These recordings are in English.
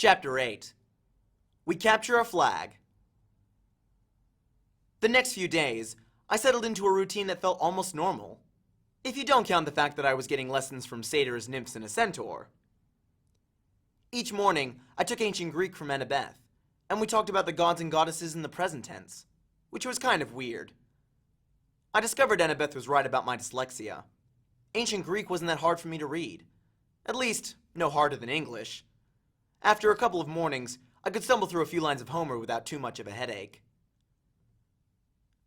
Chapter 8. We capture a flag. The next few days, I settled into a routine that felt almost normal, if you don't count the fact that I was getting lessons from satyrs, nymphs, and a centaur. Each morning, I took ancient Greek from Annabeth, and we talked about the gods and goddesses in the present tense, which was kind of weird. I discovered Annabeth was right about my dyslexia. Ancient Greek wasn't that hard for me to read. At least, no harder than English. After a couple of mornings, I could stumble through a few lines of Homer without too much of a headache.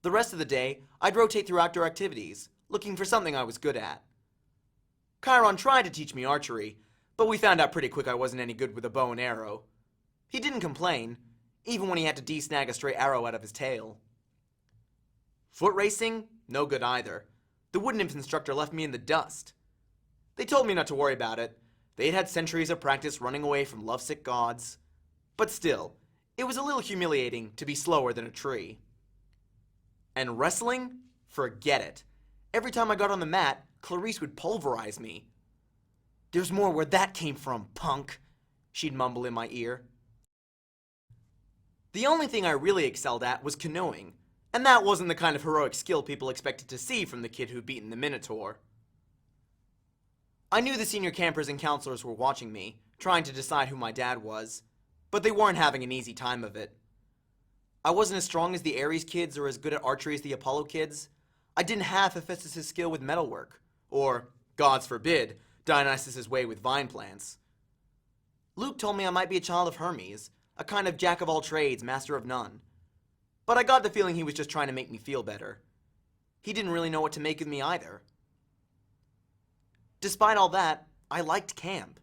The rest of the day, I'd rotate through outdoor activities, looking for something I was good at. Chiron tried to teach me archery, but we found out pretty quick I wasn't any good with a bow and arrow. He didn't complain, even when he had to de-snag a stray arrow out of his tail. Foot racing? No good either. The wood nymph instructor left me in the dust. They told me not to worry about it. They'd had centuries of practice running away from lovesick gods. But still, it was a little humiliating to be slower than a tree. And wrestling? Forget it. Every time I got on the mat, Clarice would pulverize me. "There's more where that came from, punk," she'd mumble in my ear. The only thing I really excelled at was canoeing, and that wasn't the kind of heroic skill people expected to see from the kid who'd beaten the Minotaur. I knew the senior campers and counselors were watching me, trying to decide who my dad was, but they weren't having an easy time of it. I wasn't as strong as the Ares kids or as good at archery as the Apollo kids. I didn't have Hephaestus' skill with metalwork, or, gods forbid, Dionysus' way with vine plants. Luke told me I might be a child of Hermes, a kind of jack of all trades, master of none. But I got the feeling he was just trying to make me feel better. He didn't really know what to make of me either. Despite all that, I liked camp.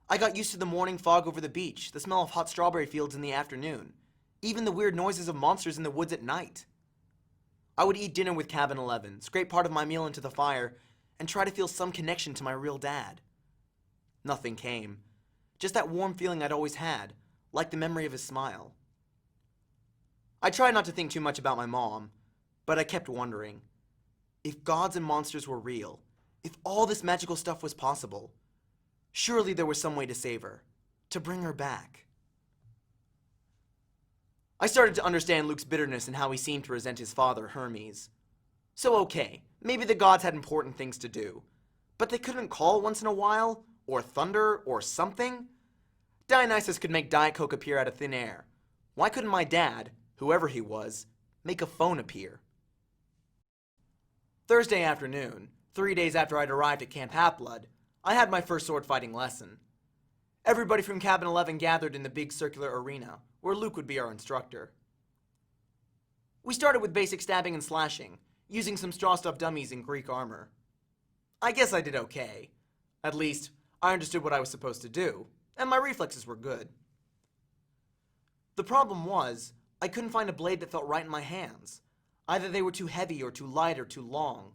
I got used to the morning fog over the beach, the smell of hot strawberry fields in the afternoon, even the weird noises of monsters in the woods at night. I would eat dinner with Cabin 11, scrape part of my meal into the fire, and try to feel some connection to my real dad. Nothing came. Just that warm feeling I'd always had, like the memory of his smile. I tried not to think too much about my mom, but I kept wondering, if gods and monsters were real, if all this magical stuff was possible, surely there was some way to save her, to bring her back. I started to understand Luke's bitterness and how he seemed to resent his father, Hermes. So okay, maybe the gods had important things to do, but they couldn't call once in a while, or thunder, or something? Dionysus could make Diet Coke appear out of thin air. Why couldn't my dad, whoever he was, make a phone appear? Thursday afternoon, 3 days after I'd arrived at Camp Half-Blood, I had my first sword fighting lesson. Everybody from Cabin 11 gathered in the big circular arena, where Luke would be our instructor. We started with basic stabbing and slashing, using some straw-stuffed dummies in Greek armor. I guess I did okay. At least, I understood what I was supposed to do, and my reflexes were good. The problem was, I couldn't find a blade that felt right in my hands. Either they were too heavy or too light or too long.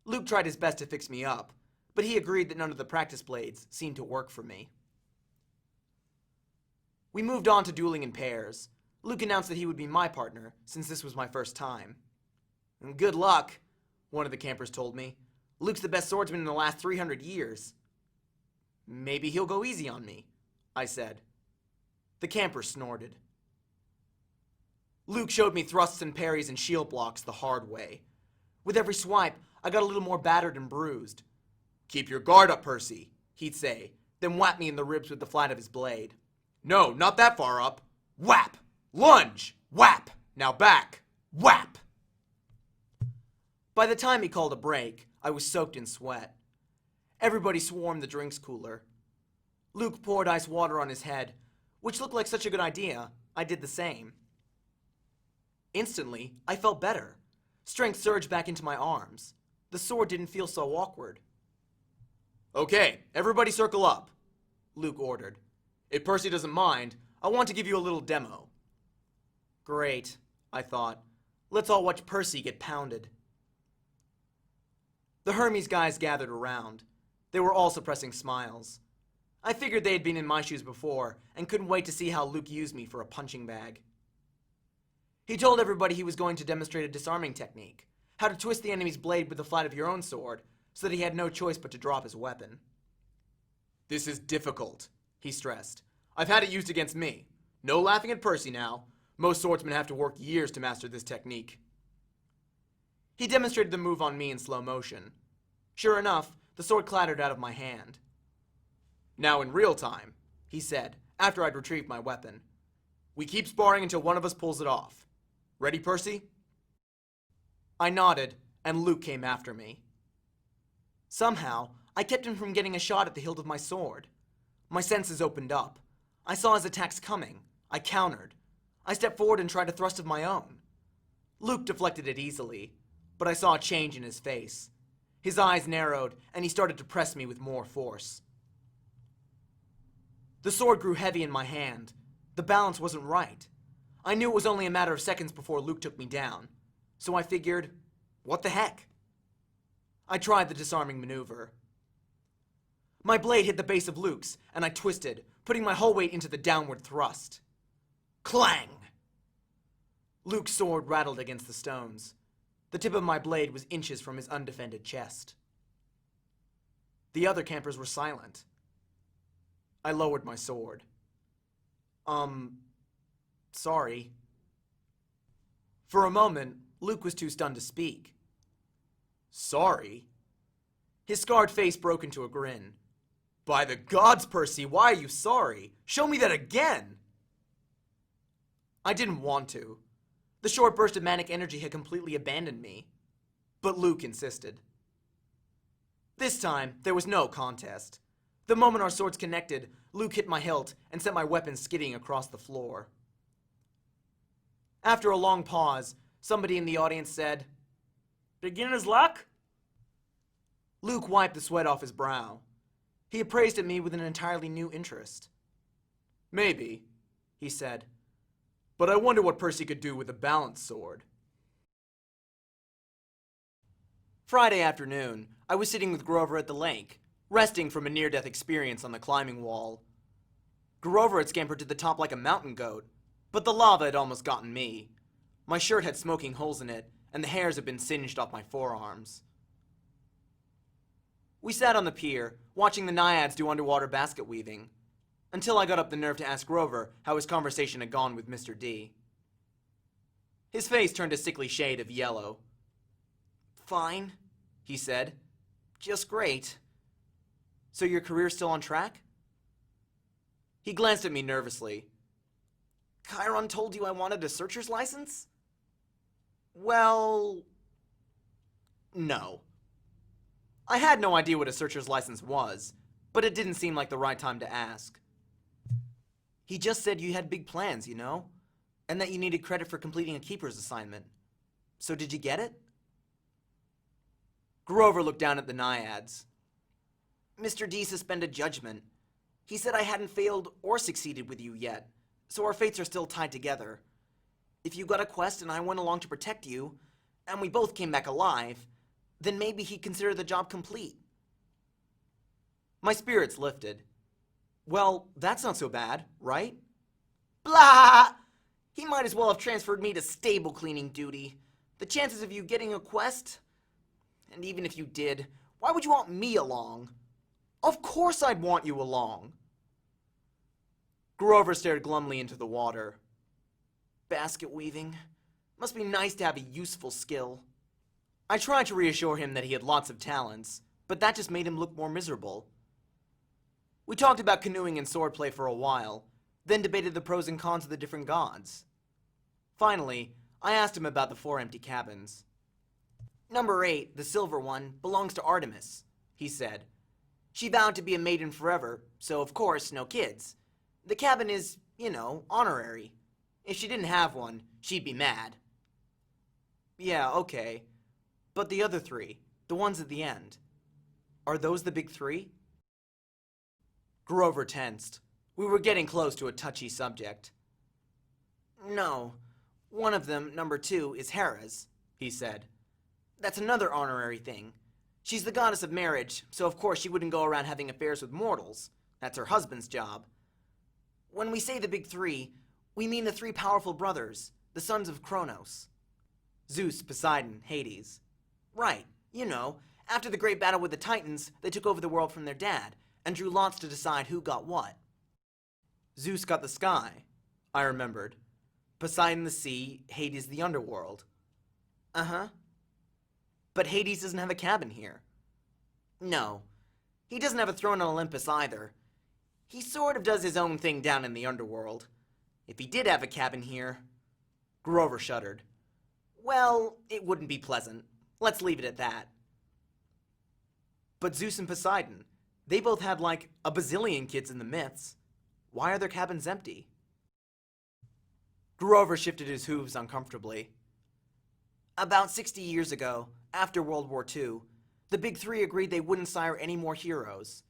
Luke tried his best to fix me up, but he agreed that none of the practice blades seemed to work for me. We moved on to dueling in pairs. Luke announced that he would be my partner, since this was my first time. "Good luck," one of the campers told me. "Luke's the best swordsman in the last 300 years. "Maybe he'll go easy on me," I said. The camper snorted. Luke showed me thrusts and parries and shield blocks the hard way. With every swipe, I got a little more battered and bruised. "Keep your guard up, Percy," he'd say, then whap me in the ribs with the flat of his blade. "No, not that far up. Whap! Lunge! Whap! Now back! Whap!" By the time he called a break, I was soaked in sweat. Everybody swarmed the drinks cooler. Luke poured ice water on his head, which looked like such a good idea, I did the same. Instantly, I felt better. Strength surged back into my arms. The sword didn't feel so awkward. "Okay, everybody circle up," Luke ordered. "If Percy doesn't mind, I want to give you a little demo." Great, I thought. Let's all watch Percy get pounded. The Hermes guys gathered around. They were all suppressing smiles. I figured they had been in my shoes before and couldn't wait to see how Luke used me for a punching bag. He told everybody he was going to demonstrate a disarming technique, how to twist the enemy's blade with the flat of your own sword, so that he had no choice but to drop his weapon. "This is difficult," he stressed. I've had it used against me. No laughing at Percy now. Most swordsmen have to work years to master this technique. He demonstrated the move on me in slow motion. Sure enough, the sword clattered out of my hand. Now in real time, he said, after I'd retrieved my weapon. We keep sparring until one of us pulls it off. Ready, Percy? I nodded, and Luke came after me. Somehow, I kept him from getting a shot at the hilt of my sword. My senses opened up. I saw his attacks coming. I countered. I stepped forward and tried a thrust of my own. Luke deflected it easily, but I saw a change in his face. His eyes narrowed, and he started to press me with more force. The sword grew heavy in my hand. The balance wasn't right. I knew it was only a matter of seconds before Luke took me down, so I figured, what the heck? I tried the disarming maneuver. My blade hit the base of Luke's, and I twisted, putting my whole weight into the downward thrust. Clang! Luke's sword rattled against the stones. The tip of my blade was inches from his undefended chest. The other campers were silent. I lowered my sword. Sorry. For a moment, Luke was too stunned to speak. Sorry? His scarred face broke into a grin. By the gods, Percy, why are you sorry? Show me that again! I didn't want to. The short burst of manic energy had completely abandoned me. But Luke insisted. This time, there was no contest. The moment our swords connected, Luke hit my hilt and sent my weapon skidding across the floor. After a long pause, somebody in the audience said, "Beginner's luck?" Luke wiped the sweat off his brow. He appraised at me with an entirely new interest. "Maybe," he said, "but I wonder what Percy could do with a balanced sword." Friday afternoon, I was sitting with Grover at the lake, resting from a near-death experience on the climbing wall. Grover had scampered to the top like a mountain goat, but the lava had almost gotten me. My shirt had smoking holes in it, and the hairs had been singed off my forearms. We sat on the pier, watching the naiads do underwater basket weaving, until I got up the nerve to ask Grover how his conversation had gone with Mr. D. His face turned a sickly shade of yellow. "Fine," he said. "Just great. So your career's still on track?" He glanced at me nervously. "Chiron told you I wanted a searcher's license?" "Well, no." I had no idea what a searcher's license was, but it didn't seem like the right time to ask. "He just said you had big plans, you know, and that you needed credit for completing a keeper's assignment. So did you get it?" Grover looked down at the naiads. "Mr. D suspended judgment. He said I hadn't failed or succeeded with you yet, so our fates are still tied together. If you got a quest and I went along to protect you, and we both came back alive, then maybe he'd consider the job complete." My spirits lifted. "Well, that's not so bad, right?" "Blah! He might as well have transferred me to stable cleaning duty. The chances of you getting a quest? And even if you did, why would you want me along?" "Of course I'd want you along." Grover stared glumly into the water. "Basket weaving. Must be nice to have a useful skill." I tried to reassure him that he had lots of talents, but that just made him look more miserable. We talked about canoeing and swordplay for a while, then debated the pros and cons of the different gods. Finally, I asked him about the 4 empty cabins. "Number 8, the silver one, belongs to Artemis," he said. "She vowed to be a maiden forever, so of course, no kids. The cabin is, honorary. If she didn't have one, she'd be mad." "Yeah, okay. But the other 3, the ones at the end, are those the big 3? Grover tensed. We were getting close to a touchy subject. "No. One of them, number 2, is Hera's," he said. "That's another honorary thing. She's the goddess of marriage, so of course she wouldn't go around having affairs with mortals. That's her husband's job. When we say the big 3, we mean the 3 powerful brothers, the sons of Kronos. Zeus, Poseidon, Hades. Right, after the great battle with the Titans, they took over the world from their dad, and drew lots to decide who got what." Zeus got the sky, I remembered. Poseidon the sea, Hades the underworld. Uh-huh. But Hades doesn't have a cabin here. No. He doesn't have a throne on Olympus either. He sort of does his own thing down in the underworld. If he did have a cabin here... Grover shuddered. Well, it wouldn't be pleasant. Let's leave it at that. But Zeus and Poseidon, they both had like a bazillion kids in the myths. Why are their cabins empty? Grover shifted his hooves uncomfortably. About 60 years ago, after World War II, the Big Three agreed they wouldn't sire any more heroes.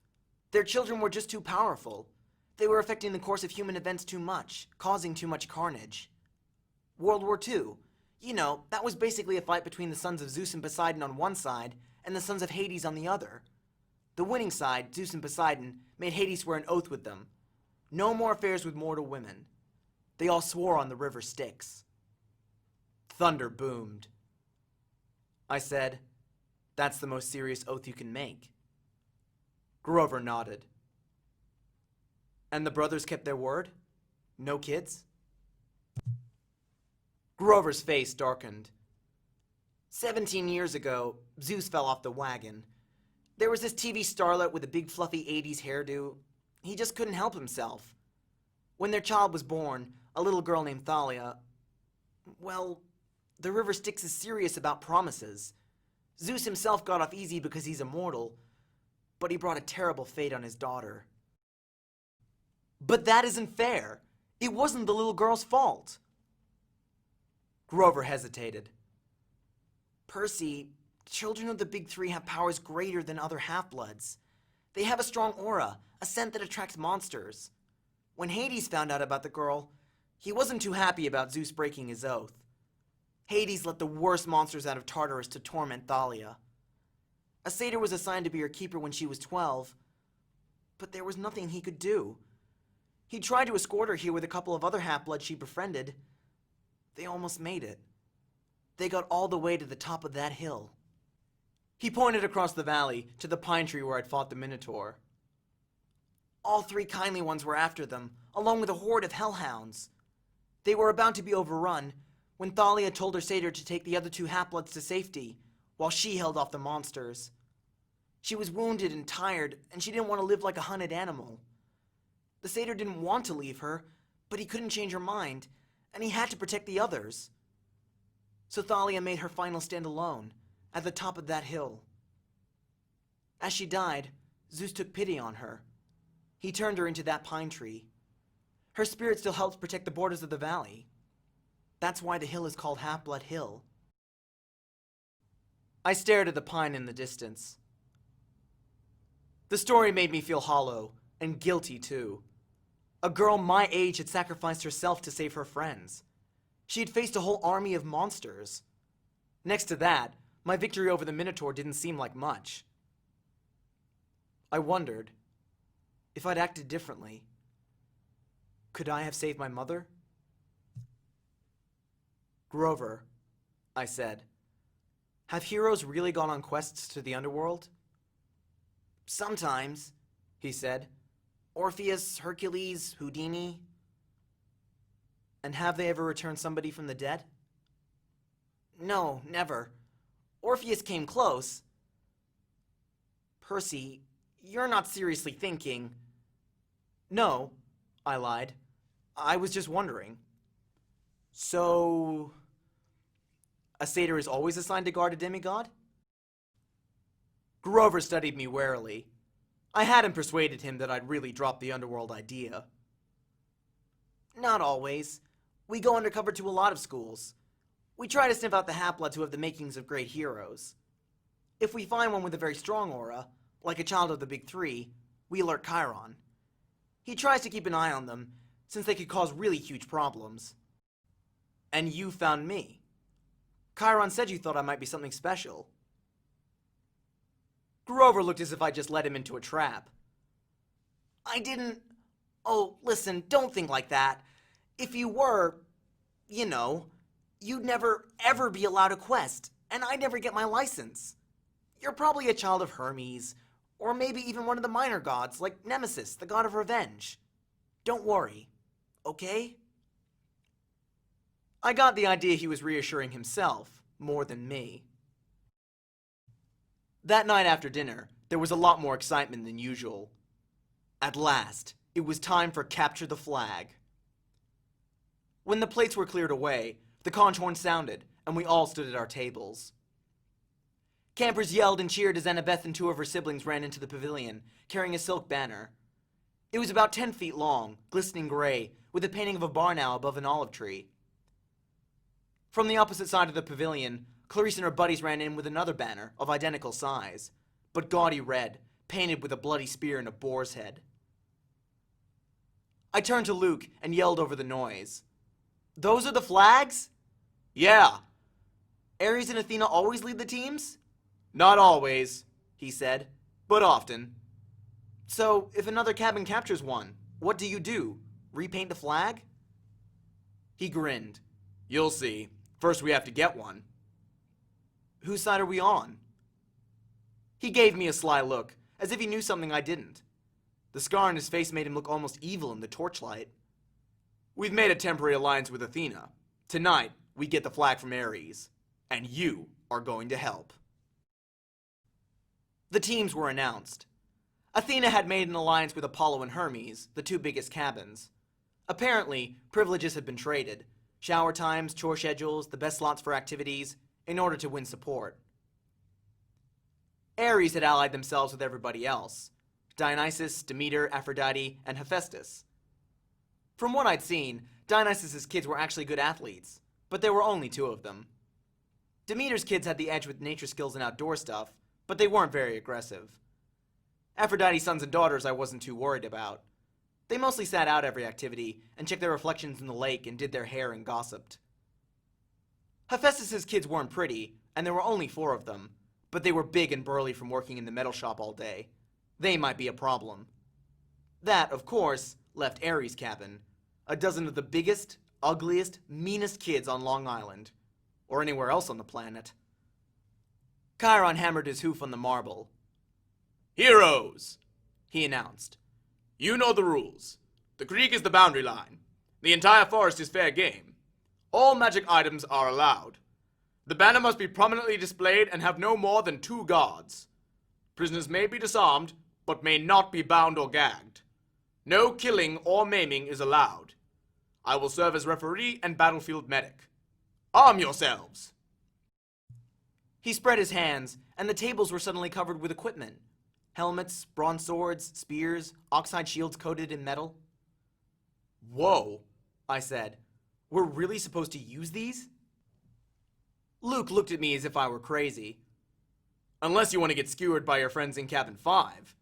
Their children were just too powerful. They were affecting the course of human events too much, causing too much carnage. World War II, you know, that was basically a fight between the sons of Zeus and Poseidon on one side and the sons of Hades on the other. The winning side, Zeus and Poseidon, made Hades swear an oath with them. No more affairs with mortal women. They all swore on the river Styx. Thunder boomed. I said, "That's the most serious oath you can make." Grover nodded. And the brothers kept their word? No kids? Grover's face darkened. 17 years ago, Zeus fell off the wagon. There was this TV starlet with a big fluffy 80s hairdo. He just couldn't help himself. When their child was born, a little girl named Thalia, well, the river Styx is serious about promises. Zeus himself got off easy because he's immortal, but he brought a terrible fate on his daughter. But that isn't fair. It wasn't the little girl's fault. Grover hesitated. Percy, children of the Big Three have powers greater than other half-bloods. They have a strong aura, a scent that attracts monsters. When Hades found out about the girl, he wasn't too happy about Zeus breaking his oath. Hades let the worst monsters out of Tartarus to torment Thalia. A satyr was assigned to be her keeper when she was 12, but there was nothing he could do. He tried to escort her here with a couple of other half-bloods she befriended. They almost made it. They got all the way to the top of that hill. He pointed across the valley to the pine tree where I'd fought the Minotaur. All three kindly ones were after them, along with a horde of hellhounds. They were about to be overrun when Thalia told her satyr to take the other two half-bloods to safety, while she held off the monsters. She was wounded and tired, and she didn't want to live like a hunted animal. The satyr didn't want to leave her, but he couldn't change her mind, and he had to protect the others. So Thalia made her final stand alone, at the top of that hill. As she died, Zeus took pity on her. He turned her into that pine tree. Her spirit still helps protect the borders of the valley. That's why the hill is called Half-Blood Hill. I stared at the pine in the distance. The story made me feel hollow, and guilty too. A girl my age had sacrificed herself to save her friends. She had faced a whole army of monsters. Next to that, my victory over the Minotaur didn't seem like much. I wondered, if I'd acted differently, could I have saved my mother? Grover, I said, have heroes really gone on quests to the underworld? Sometimes, he said. Orpheus, Hercules, Houdini. And have they ever returned somebody from the dead? No, never. Orpheus came close. Percy, you're not seriously thinking... No, I lied. I was just wondering. So... a satyr is always assigned to guard a demigod? Grover studied me warily. I hadn't persuaded him that I'd really dropped the underworld idea. Not always. We go undercover to a lot of schools. We try to sniff out the half-bloods who have the makings of great heroes. If we find one with a very strong aura, like a child of the Big Three, we alert Chiron. He tries to keep an eye on them, since they could cause really huge problems. And you found me. Chiron said you thought I might be something special. Grover looked as if I just led him into a trap. I didn't... Oh, listen, don't think like that. If you were, you know, you'd never, ever be allowed a quest, and I'd never get my license. You're probably a child of Hermes, or maybe even one of the minor gods, like Nemesis, the god of revenge. Don't worry, okay? I got the idea he was reassuring himself more than me. That night after dinner, there was a lot more excitement than usual. At last, it was time for Capture the Flag. When the plates were cleared away, the conch horn sounded, and we all stood at our tables. Campers yelled and cheered as Annabeth and two of her siblings ran into the pavilion, carrying a silk banner. It was about 10 feet long, glistening gray, with a painting of a barn owl above an olive tree. From the opposite side of the pavilion, Clarice and her buddies ran in with another banner of identical size, but gaudy red, painted with a bloody spear and a boar's head. I turned to Luke and yelled over the noise. "Those are the flags?" "Yeah." "Ares and Athena always lead the teams?" "Not always," he said, "but often." "So, if another cabin captures one, what do? Repaint the flag?" He grinned. "You'll see. First we have to get one." "Whose side are we on?" He gave me a sly look, as if he knew something I didn't. The scar on his face made him look almost evil in the torchlight. "We've made a temporary alliance with Athena. Tonight, we get the flag from Ares. And you are going to help." The teams were announced. Athena had made an alliance with Apollo and Hermes, the two biggest cabins. Apparently, privileges had been traded. Shower times, chore schedules, the best slots for activities, in order to win support. Ares had allied themselves with everybody else. Dionysus, Demeter, Aphrodite, and Hephaestus. From what I'd seen, Dionysus's kids were actually good athletes, but there were only two of them. Demeter's kids had the edge with nature skills and outdoor stuff, but they weren't very aggressive. Aphrodite's sons and daughters I wasn't too worried about. They mostly sat out every activity and checked their reflections in the lake and did their hair and gossiped. Hephaestus's kids weren't pretty, and there were only 4 of them, but they were big and burly from working in the metal shop all day. They might be a problem. That, of course, left Ares' cabin, a dozen of the biggest, ugliest, meanest kids on Long Island, or anywhere else on the planet. Chiron hammered his hoof on the marble. "Heroes," he announced. "You know the rules. The creek is the boundary line. The entire forest is fair game. All magic items are allowed. The banner must be prominently displayed and have no more than 2 guards. Prisoners may be disarmed, but may not be bound or gagged. No killing or maiming is allowed. I will serve as referee and battlefield medic. Arm yourselves." He spread his hands, and the tables were suddenly covered with equipment. Helmets, bronze swords, spears, oxide shields coated in metal. "Whoa," I said. "We're really supposed to use these?" Luke looked at me as if I were crazy. "Unless you want to get skewered by your friends in cabin 5.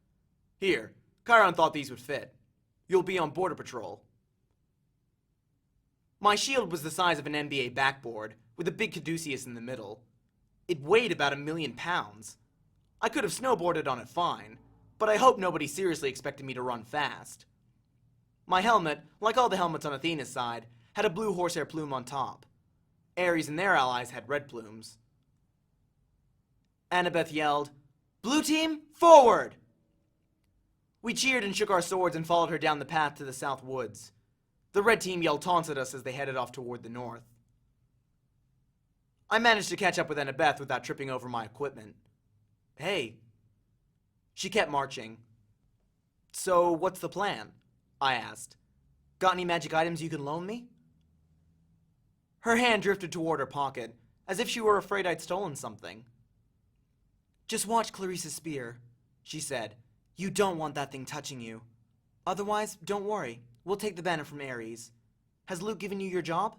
Here, Chiron thought these would fit. You'll be on border patrol." My shield was the size of an NBA backboard, with a big caduceus in the middle. It weighed about 1,000,000 pounds. I could have snowboarded on it fine, but I hoped nobody seriously expected me to run fast. My helmet, like all the helmets on Athena's side, had a blue horsehair plume on top. Ares and their allies had red plumes. Annabeth yelled, "Blue team, forward!" We cheered and shook our swords and followed her down the path to the south woods. The red team yelled taunts at us as they headed off toward the north. I managed to catch up with Annabeth without tripping over my equipment. "Hey." She kept marching. "So, what's the plan?" I asked. "Got any magic items you can loan me?" Her hand drifted toward her pocket, as if she were afraid I'd stolen something. "Just watch Clarice's spear," she said. "You don't want that thing touching you. Otherwise, don't worry. We'll take the banner from Ares. Has Luke given you your job?"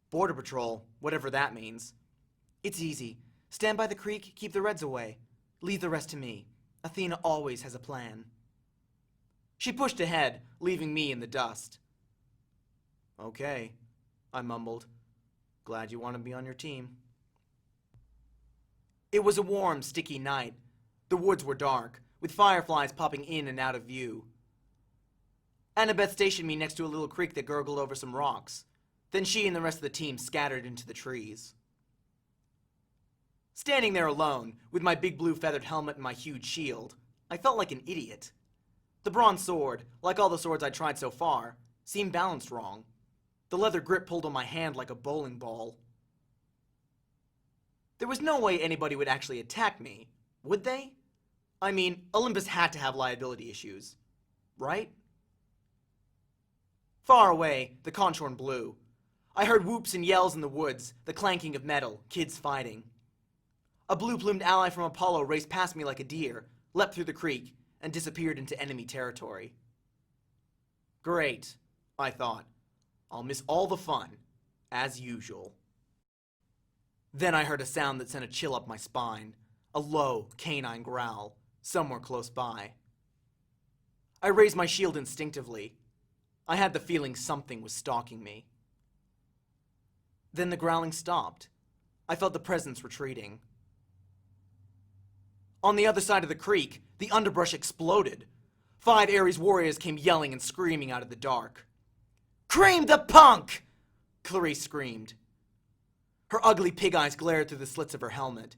"Border patrol, whatever that means." "It's easy. Stand by the creek, keep the Reds away. Leave the rest to me. Athena always has a plan." She pushed ahead, leaving me in the dust. "Okay," I mumbled. "Glad you want to be on your team." It was a warm, sticky night. The woods were dark, with fireflies popping in and out of view. Annabeth stationed me next to a little creek that gurgled over some rocks. Then she and the rest of the team scattered into the trees. Standing there alone, with my big blue feathered helmet and my huge shield, I felt like an idiot. The bronze sword, like all the swords I'd tried so far, seemed balanced wrong. The leather grip pulled on my hand like a bowling ball. There was no way anybody would actually attack me, would they? I mean, Olympus had to have liability issues, right? Far away, the conchorn blew. I heard whoops and yells in the woods, the clanking of metal, kids fighting. A blue-plumed ally from Apollo raced past me like a deer, leapt through the creek, and disappeared into enemy territory. Great, I thought. I'll miss all the fun, as usual. Then I heard a sound that sent a chill up my spine, a low, canine growl, somewhere close by. I raised my shield instinctively. I had the feeling something was stalking me. Then the growling stopped. I felt the presence retreating. On the other side of the creek, the underbrush exploded. 5 Ares warriors came yelling and screaming out of the dark. "Cream the punk!" Clarice screamed. Her ugly pig eyes glared through the slits of her helmet.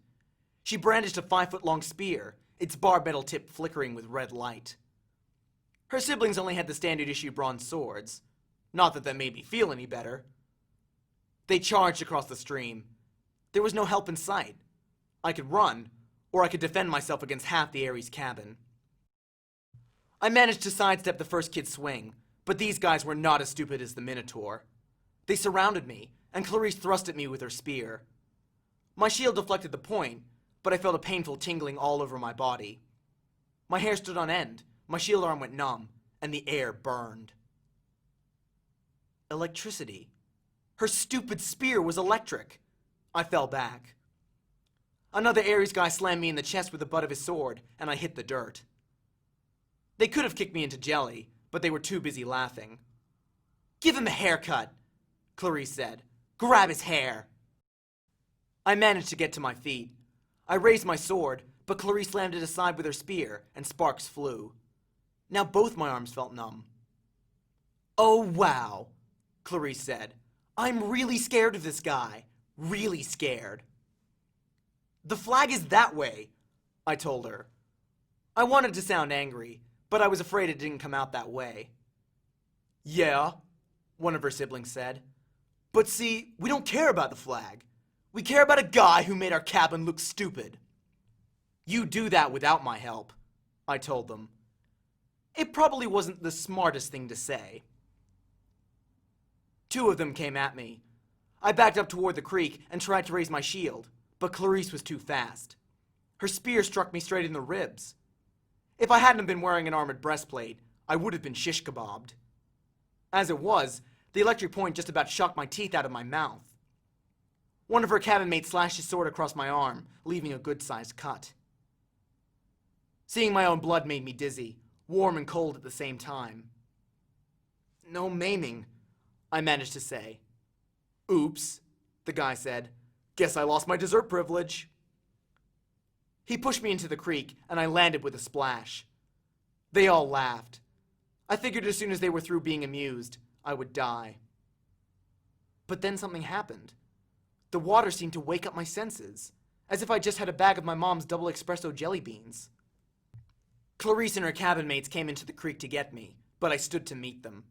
She brandished a 5-foot-long spear, its barbed metal tip flickering with red light. Her siblings only had the standard-issue bronze swords. Not that made me feel any better. They charged across the stream. There was no help in sight. I could run, or I could defend myself against half the Ares cabin. I managed to sidestep the first kid's swing, but these guys were not as stupid as the Minotaur. They surrounded me, and Clarice thrust at me with her spear. My shield deflected the point, but I felt a painful tingling all over my body. My hair stood on end, my shield arm went numb, and the air burned. Electricity. Her stupid spear was electric. I fell back. Another Ares guy slammed me in the chest with the butt of his sword, and I hit the dirt. They could have kicked me into jelly, but they were too busy laughing. "Give him a haircut," Clarice said. "Grab his hair." I managed to get to my feet. I raised my sword, but Clarice slammed it aside with her spear, and sparks flew. Now both my arms felt numb. "Oh, wow," Clarice said. "I'm really scared of this guy. Really scared." "The flag is that way," I told her. I wanted to sound angry, but I was afraid it didn't come out that way. "Yeah," one of her siblings said. "But see, we don't care about the flag. We care about a guy who made our cabin look stupid." "You do that without my help," I told them. It probably wasn't the smartest thing to say. 2 of them came at me. I backed up toward the creek and tried to raise my shield, but Clarice was too fast. Her spear struck me straight in the ribs. If I hadn't been wearing an armored breastplate, I would have been shish kebabbed. As it was, the electric point just about shocked my teeth out of my mouth. One of her cabin mates slashed his sword across my arm, leaving a good-sized cut. Seeing my own blood made me dizzy, warm and cold at the same time. "No maiming," I managed to say. "Oops," the guy said. "Guess I lost my dessert privilege." He pushed me into the creek, and I landed with a splash. They all laughed. I figured as soon as they were through being amused, I would die. But then something happened. The water seemed to wake up my senses, as if I just had a bag of my mom's double espresso jelly beans. Clarice and her cabin mates came into the creek to get me, but I stood to meet them.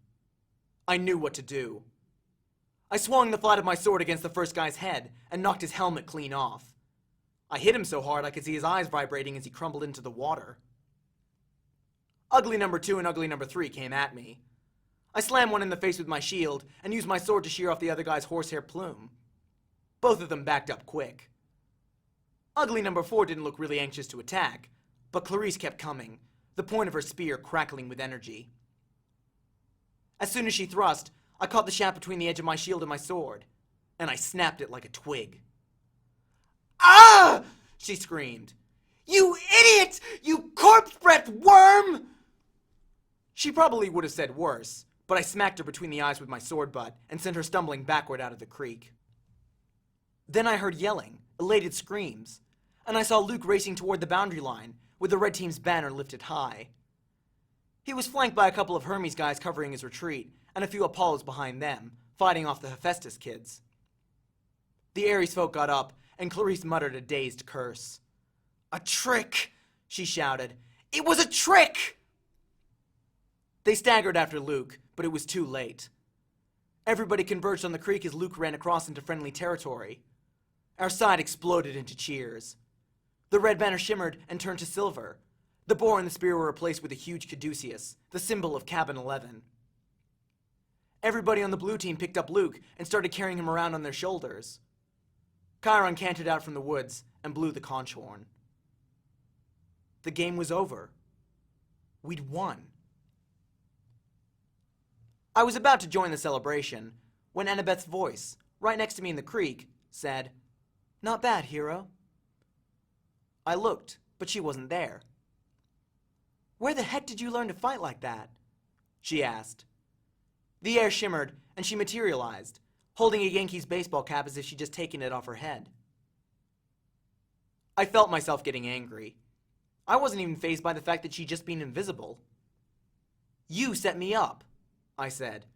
I knew what to do. I swung the flat of my sword against the first guy's head and knocked his helmet clean off. I hit him so hard I could see his eyes vibrating as he crumbled into the water. Ugly number 2 and ugly number 3 came at me. I slammed one in the face with my shield and used my sword to shear off the other guy's horsehair plume. Both of them backed up quick. Ugly number 4 didn't look really anxious to attack, but Clarice kept coming, the point of her spear crackling with energy. As soon as she thrust, I caught the shaft between the edge of my shield and my sword, and I snapped it like a twig. "Ah!" she screamed. "You idiot! You corpse-breath worm!" She probably would have said worse, but I smacked her between the eyes with my sword butt and sent her stumbling backward out of the creek. Then I heard yelling, elated screams, and I saw Luke racing toward the boundary line with the red team's banner lifted high. He was flanked by a couple of Hermes guys covering his retreat and a few Apollos behind them, fighting off the Hephaestus kids. The Ares folk got up, and Clarice muttered a dazed curse. "A trick!" she shouted. "It was a trick!" They staggered after Luke, but it was too late. Everybody converged on the creek as Luke ran across into friendly territory. Our side exploded into cheers. The red banner shimmered and turned to silver. The boar and the spear were replaced with a huge caduceus, the symbol of Cabin 11. Everybody on the blue team picked up Luke and started carrying him around on their shoulders. Chiron cantered out from the woods and blew the conch horn. The game was over. We'd won. I was about to join the celebration when Annabeth's voice, right next to me in the creek, said, "Not bad, hero." I looked, but she wasn't there. "Where the heck did you learn to fight like that?" she asked. The air shimmered, and she materialized, holding a Yankees baseball cap as if she'd just taken it off her head. I felt myself getting angry. I wasn't even fazed by the fact that she'd just been invisible. "You set me up," I said.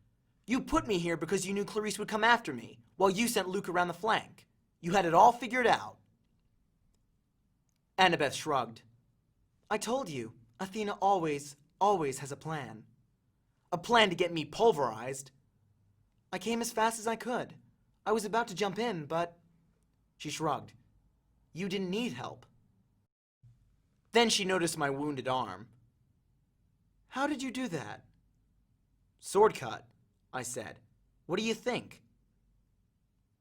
"You put me here because you knew Clarice would come after me, while you sent Luke around the flank. You had it all figured out." Annabeth shrugged. "I told you, Athena always has a plan. A plan to get me pulverized. I came as fast as I could. I was about to jump in, but..." She shrugged. "You didn't need help." Then she noticed my wounded arm. "How did you do that?" "Sword cut," I said. "What do you think?"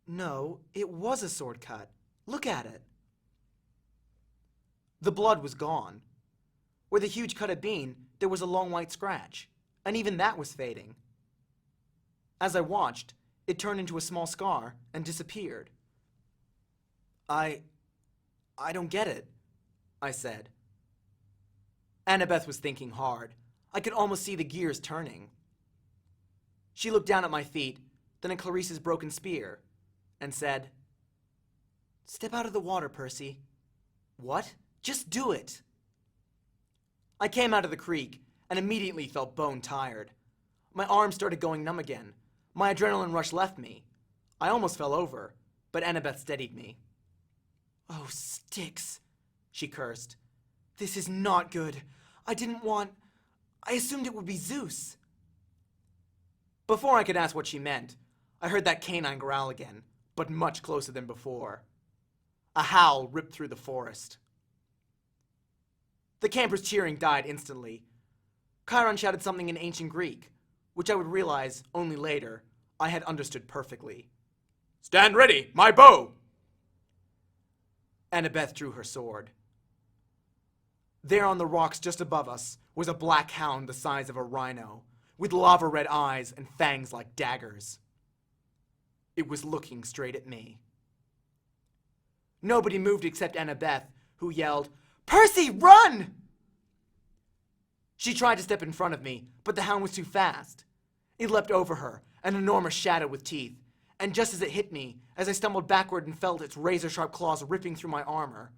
"No, it was a sword cut. Look at it." The blood was gone. Where the huge cut had been, there was a long white scratch, and even that was fading. As I watched, it turned into a small scar and disappeared. I don't get it," I said. Annabeth was thinking hard. I could almost see the gears turning. She looked down at my feet, then at Clarice's broken spear, and said, "Step out of the water, Percy." "What? Just do it." I came out of the creek and immediately felt bone tired. My arms started going numb again. My adrenaline rush left me. I almost fell over, but Annabeth steadied me. "Oh, sticks," she cursed. "This is not good. I assumed it would be Zeus." Before I could ask what she meant, I heard that canine growl again, but much closer than before. A howl ripped through the forest. The campers' cheering died instantly. Chiron shouted something in ancient Greek, which I would realize only later I had understood perfectly. "Stand ready, my bow!" Annabeth drew her sword. There on the rocks just above us was a black hound the size of a rhino, with lava-red eyes and fangs like daggers. It was looking straight at me. Nobody moved except Annabeth, who yelled, "Percy, run!" She tried to step in front of me, but the hound was too fast. It leapt over her, an enormous shadow with teeth, and just as it hit me, as I stumbled backward and felt its razor-sharp claws ripping through my armor,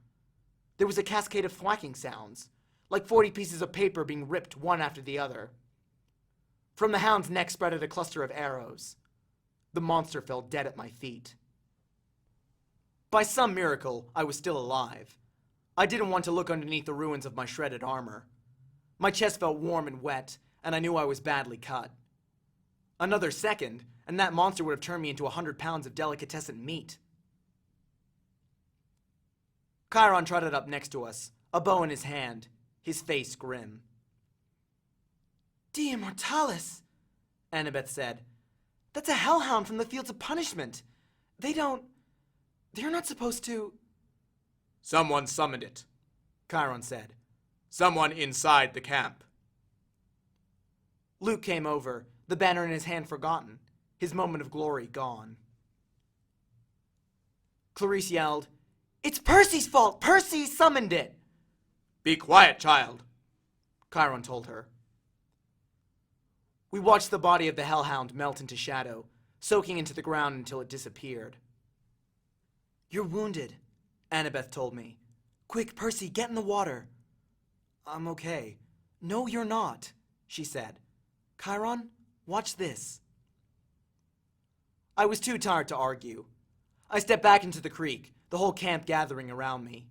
there was a cascade of thwacking sounds, like 40 pieces of paper being ripped one after the other. From the hound's neck sprouted a cluster of arrows. The monster fell dead at my feet. By some miracle, I was still alive. I didn't want to look underneath the ruins of my shredded armor. My chest felt warm and wet, and I knew I was badly cut. Another second, and that monster would have turned me into 100 pounds of delicatessen meat. Chiron trotted up next to us, a bow in his hand, his face grim. "De Immortalis," Annabeth said. "That's a hellhound from the Fields of Punishment. They're not supposed to..." "Someone summoned it," Chiron said. "Someone inside the camp." Luke came over, the banner in his hand forgotten, his moment of glory gone. Clarice yelled, "It's Percy's fault! Percy summoned it!" "Be quiet, child," Chiron told her. We watched the body of the hellhound melt into shadow, soaking into the ground until it disappeared. "You're wounded," Annabeth told me. "Quick, Percy, get in the water." "I'm okay." "No, you're not," she said. "Chiron, watch this." I was too tired to argue. I stepped back into the creek, the whole camp gathering around me.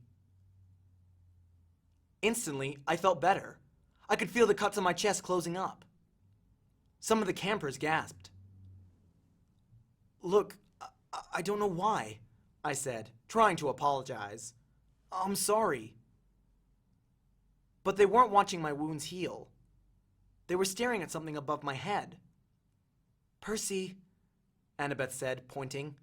Instantly, I felt better. I could feel the cuts on my chest closing up. Some of the campers gasped. "Look, I don't know why," I said, trying to apologize. "I'm sorry." But they weren't watching my wounds heal. They were staring at something above my head. "Percy," Annabeth said, pointing.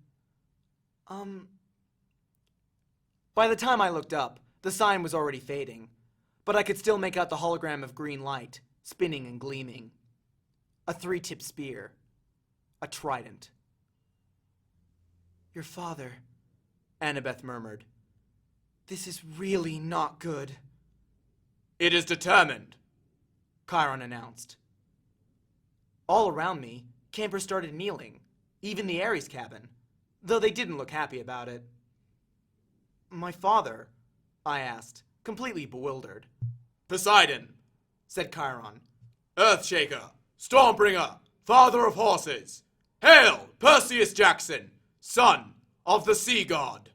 By the time I looked up, the sign was already fading, but I could still make out the hologram of green light, spinning and gleaming. A 3-tipped spear. A trident. "Your father," Annabeth murmured. "This is really not good." "It is determined," Chiron announced. All around me, campers started kneeling, even the Ares cabin, though they didn't look happy about it. "My father?" I asked, completely bewildered. "Poseidon," said Chiron. "Earthshaker, Stormbringer, father of horses. Hail, Perseus Jackson, son of the sea god."